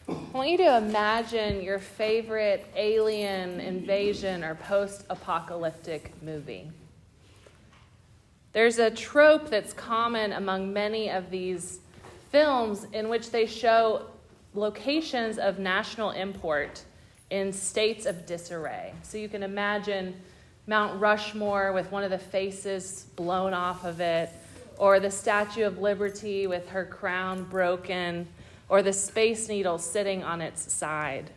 I want you to imagine your favorite alien invasion or post-apocalyptic movie. There's a trope that's common among many of these films in which they show locations of national import in states of disarray. So you can imagine Mount Rushmore with one of the faces blown off of it, or the Statue of Liberty with her crown broken, or the Space Needle sitting on its side.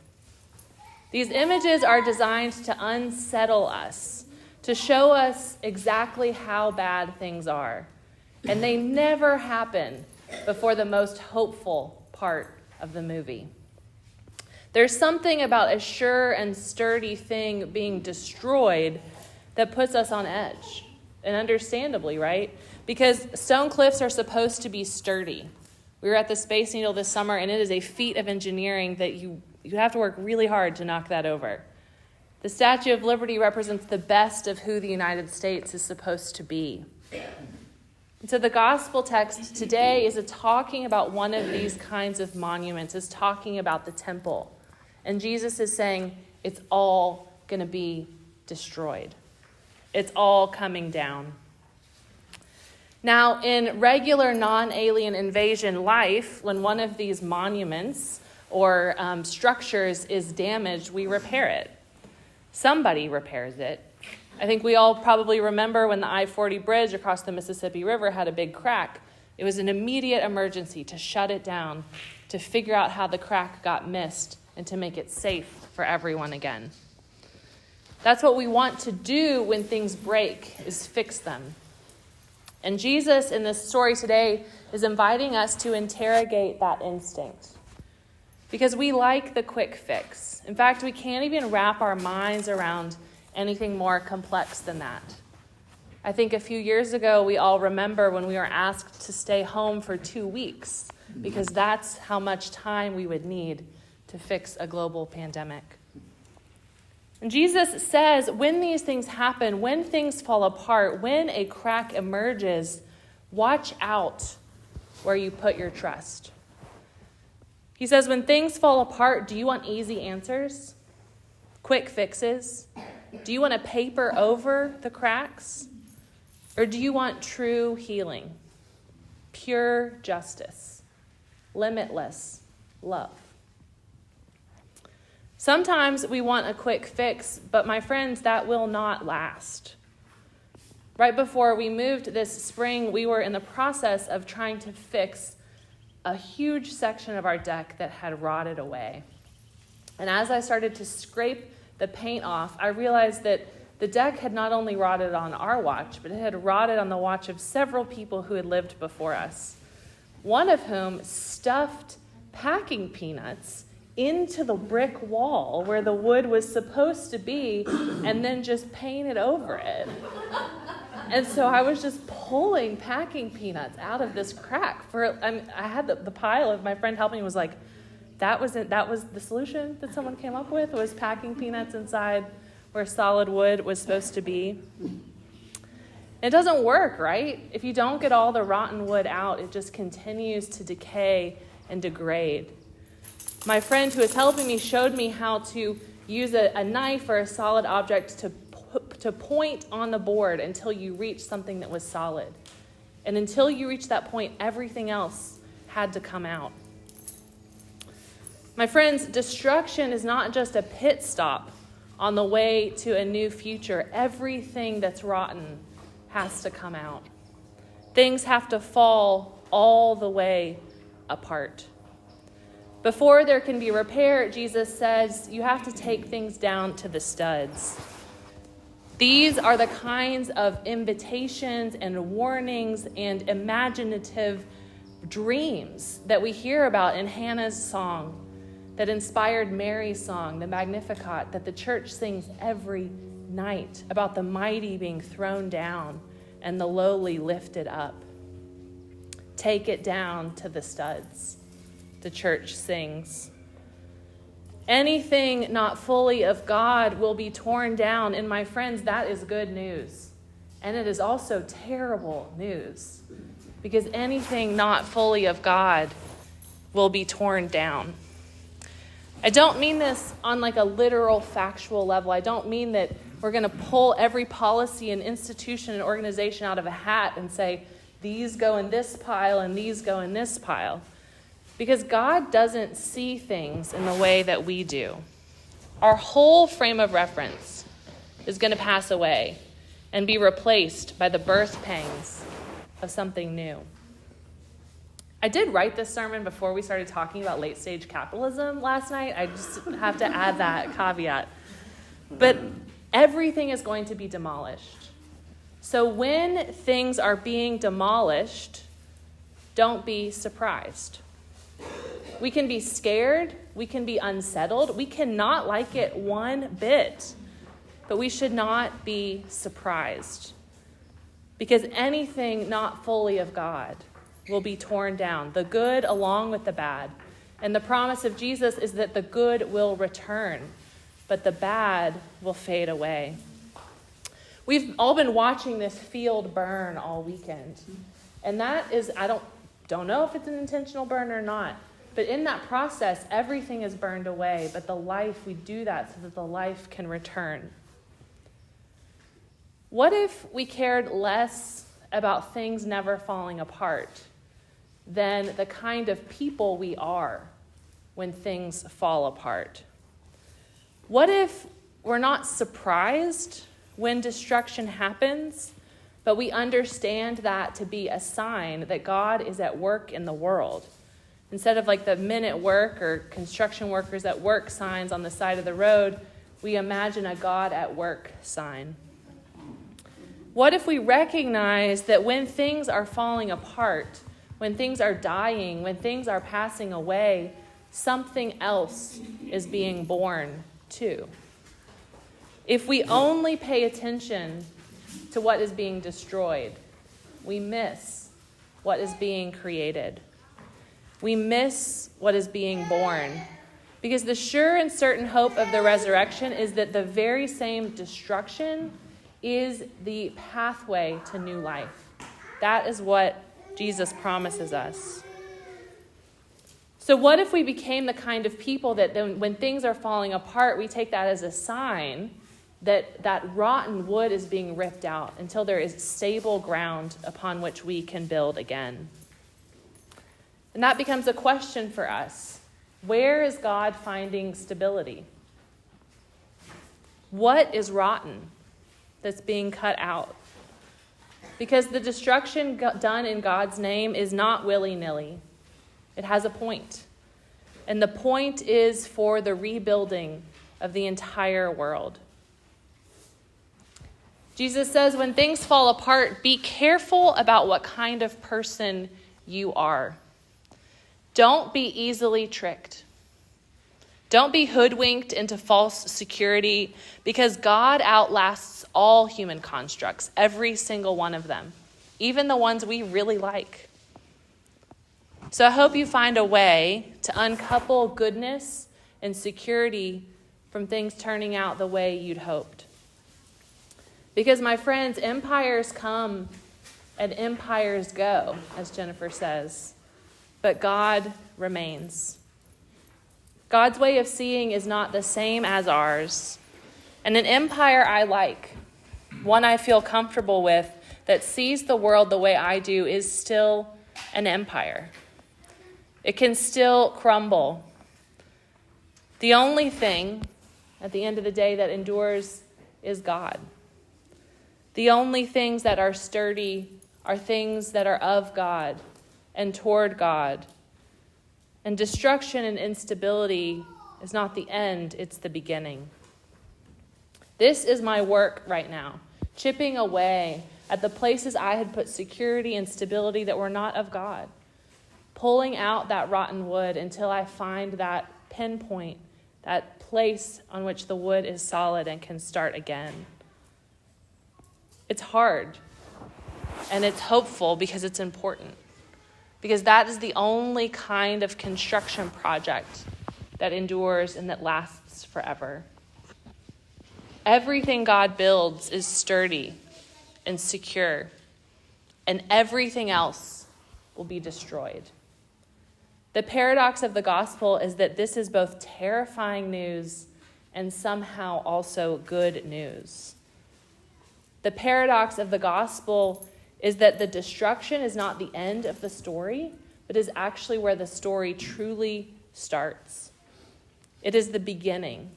These images are designed to unsettle us, to show us exactly how bad things are. And they never happen before the most hopeful part of the movie. There's something about a sure and sturdy thing being destroyed that puts us on edge. And understandably, right? Because stone cliffs are supposed to be sturdy. We were at the Space Needle this summer, and it is a feat of engineering that you have to work really hard to knock that over. The Statue of Liberty represents the best of who the United States is supposed to be. And so the gospel text today is talking about one of these kinds of monuments, is talking about the temple. And Jesus is saying it's all going to be destroyed. It's all coming down. Now, in regular non-alien invasion life, when one of these monuments or structures is damaged, we repair it. Somebody repairs it. I think we all probably remember when the I-40 bridge across the Mississippi River had a big crack. It was an immediate emergency to shut it down, to figure out how the crack got missed, and to make it safe for everyone again. That's what we want to do when things break, is fix them. And Jesus, in this story today, is inviting us to interrogate that instinct. Because we like the quick fix. In fact, we can't even wrap our minds around anything more complex than that. I think a few years ago, we all remember when we were asked to stay home for 2 weeks, because that's how much time we would need to fix a global pandemic. And Jesus says when these things happen, when things fall apart, when a crack emerges, watch out where you put your trust. He says when things fall apart, do you want easy answers? Quick fixes? Do you want to paper over the cracks? Or do you want true healing, pure justice, limitless love? Sometimes we want a quick fix, but my friends, that will not last. Right before we moved this spring, we were in the process of trying to fix a huge section of our deck that had rotted away. And as I started to scrape the paint off, I realized that the deck had not only rotted on our watch, but it had rotted on the watch of several people who had lived before us, one of whom stuffed packing peanuts into the brick wall where the wood was supposed to be and then just painted over it. And so I was just pulling packing peanuts out of this crack. I had the pile of my friend helping me was like, that was the solution that someone came up with, was packing peanuts inside where solid wood was supposed to be. It doesn't work, right? If you don't get all the rotten wood out, it just continues to decay and degrade. My friend who was helping me showed me how to use a knife or a solid object to point on the board until you reach something that was solid. And until you reach that point, everything else had to come out. My friends, destruction is not just a pit stop on the way to a new future. Everything that's rotten has to come out. Things have to fall all the way apart. Before there can be repair, Jesus says, you have to take things down to the studs. These are the kinds of invitations and warnings and imaginative dreams that we hear about in Hannah's song, that inspired Mary's song, the Magnificat, that the church sings every night about the mighty being thrown down and the lowly lifted up. Take it down to the studs, the church sings. Anything not fully of God will be torn down. And my friends, that is good news. And it is also terrible news, because anything not fully of God will be torn down. I don't mean this on like a literal factual level. I don't mean that we're going to pull every policy and institution and organization out of a hat and say, these go in this pile and these go in this pile. Because God doesn't see things in the way that we do. Our whole frame of reference is going to pass away and be replaced by the birth pangs of something new. I did write this sermon before we started talking about late-stage capitalism last night. I just have to add that caveat. But everything is going to be demolished. So when things are being demolished, don't be surprised. We can be scared. We can be unsettled. We cannot like it one bit. But we should not be surprised. Because anything not fully of God will be torn down, the good along with the bad. And the promise of Jesus is that the good will return, but the bad will fade away. We've all been watching this field burn all weekend. And that is, I don't know if it's an intentional burn or not, but in that process, everything is burned away, but the life, we do that so that the life can return. What if we cared less about things never falling apart than the kind of people we are when things fall apart? What if we're not surprised when destruction happens, but we understand that to be a sign that God is at work in the world? Instead of like the men at work or construction workers at work signs on the side of the road, we imagine a God at work sign. What if we recognize that when things are falling apart, when things are dying, when things are passing away, something else is being born too? If we only pay attention to what is being destroyed, we miss what is being created. We miss what is being born. Because the sure and certain hope of the resurrection is that the very same destruction is the pathway to new life. That is what Jesus promises us. So what if we became the kind of people that then when things are falling apart, we take that as a sign that that rotten wood is being ripped out until there is stable ground upon which we can build again? And that becomes a question for us. Where is God finding stability? What is rotten that's being cut out? Because the destruction done in God's name is not willy-nilly. It has a point. And the point is for the rebuilding of the entire world. Jesus says, when things fall apart, be careful about what kind of person you are. Don't be easily tricked. Don't be hoodwinked into false security, because God outlasts all human constructs, every single one of them, even the ones we really like. So I hope you find a way to uncouple goodness and security from things turning out the way you'd hoped. Because, my friends, empires come and empires go, as Jennifer says, but God remains. God's way of seeing is not the same as ours. And an empire I like, one I feel comfortable with, that sees the world the way I do, is still an empire. It can still crumble. The only thing, at the end of the day, that endures is God. The only things that are sturdy are things that are of God and toward God. And destruction and instability is not the end, it's the beginning. This is my work right now, chipping away at the places I had put security and stability that were not of God, pulling out that rotten wood until I find that pinpoint, that place on which the wood is solid and can start again. It's hard, and it's hopeful because it's important. Because that is the only kind of construction project that endures and that lasts forever. Everything God builds is sturdy and secure, and everything else will be destroyed. The paradox of the gospel is that this is both terrifying news and somehow also good news. The paradox of the gospel is that the destruction is not the end of the story, but is actually where the story truly starts. It is the beginning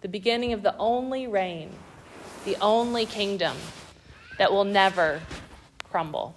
of the only reign, the only kingdom that will never crumble.